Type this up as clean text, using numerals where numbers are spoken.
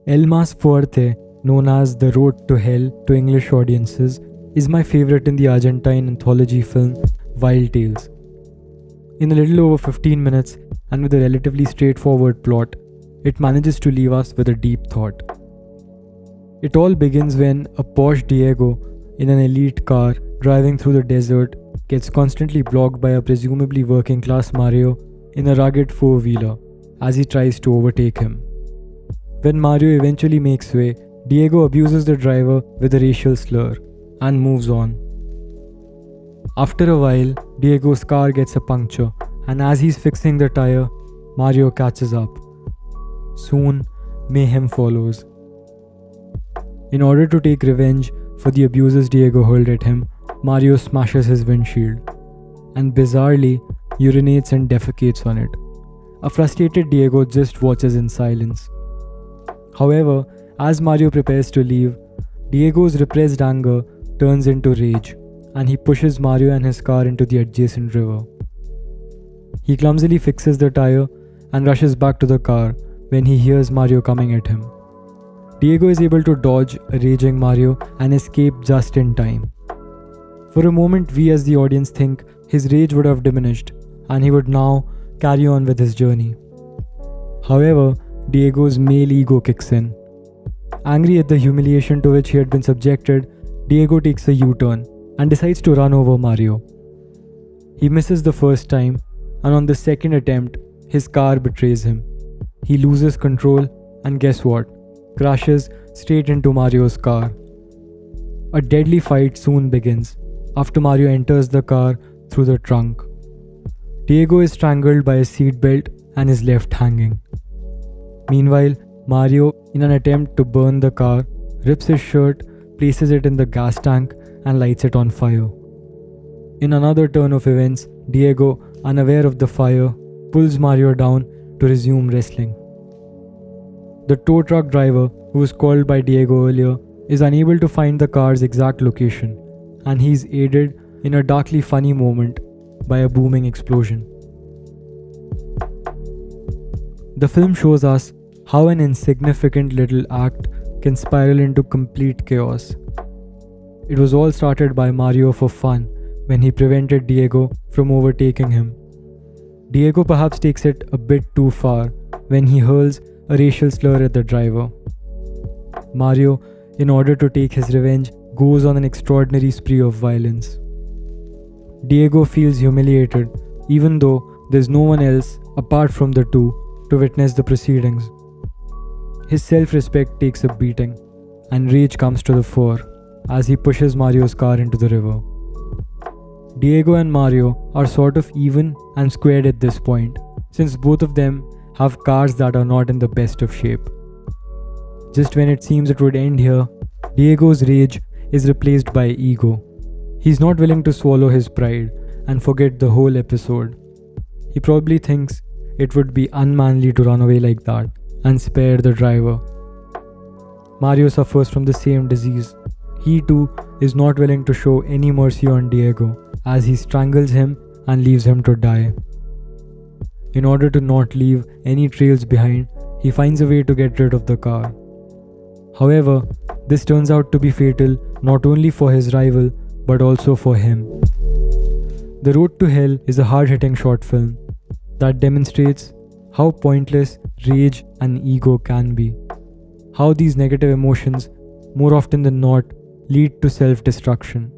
El Más Fuerte, known as The Road to Hell to English audiences, is my favorite in the Argentine anthology film Wild Tales. In a little over 15 minutes and with a relatively straightforward plot, it manages to leave us with a deep thought. It all begins when a posh Diego in an elite car driving through the desert gets constantly blocked by a presumably working class Mario in a rugged four-wheeler as he tries to overtake him. When Mario eventually makes way, Diego abuses the driver with a racial slur and moves on. After a while, Diego's car gets a puncture, and as he's fixing the tire, Mario catches up. Soon, mayhem follows. In order to take revenge for the abuses Diego hurled at him, Mario smashes his windshield and bizarrely urinates and defecates on it. A frustrated Diego just watches in silence. However, as Mario prepares to leave, Diego's repressed anger turns into rage, and he pushes Mario and his car into the adjacent river. He clumsily fixes the tire and rushes back to the car when he hears Mario coming at him. Diego is able to dodge a raging Mario and escape just in time. For a moment, we as the audience think his rage would have diminished and he would now carry on with his journey. However, Diego's male ego kicks in. Angry at the humiliation to which he had been subjected, Diego takes a U-turn and decides to run over Mario. He misses the first time, and on the second attempt, his car betrays him. He loses control and guess what? Crashes straight into Mario's car. A deadly fight soon begins after Mario enters the car through the trunk. Diego is strangled by his seatbelt and is left hanging. Meanwhile, Mario, in an attempt to burn the car, rips his shirt, places it in the gas tank, and lights it on fire. In another turn of events, Diego, unaware of the fire, pulls Mario down to resume wrestling. The tow truck driver, who was called by Diego earlier, is unable to find the car's exact location, and he is aided in a darkly funny moment by a booming explosion. The film shows us how an insignificant little act can spiral into complete chaos. It was all started by Mario for fun when he prevented Diego from overtaking him. Diego perhaps takes it a bit too far when he hurls a racial slur at the driver. Mario, in order to take his revenge, goes on an extraordinary spree of violence. Diego feels humiliated, even though there's no one else apart from the two to witness the proceedings. His self-respect takes a beating, and rage comes to the fore as he pushes Mario's car into the river. Diego and Mario are sort of even and squared at this point, since both of them have cars that are not in the best of shape. Just when it seems it would end here, Diego's rage is replaced by ego. He's not willing to swallow his pride and forget the whole episode. He probably thinks it would be unmanly to run away like that and spare the driver. Mario suffers from the same disease. He too is not willing to show any mercy on Diego as he strangles him and leaves him to die. In order to not leave any trails behind, he finds a way to get rid of the car. However, this turns out to be fatal not only for his rival but also for him. The Road to Hell is a hard-hitting short film that demonstrates how pointless rage and ego can be. How these negative emotions, more often than not, lead to self-destruction.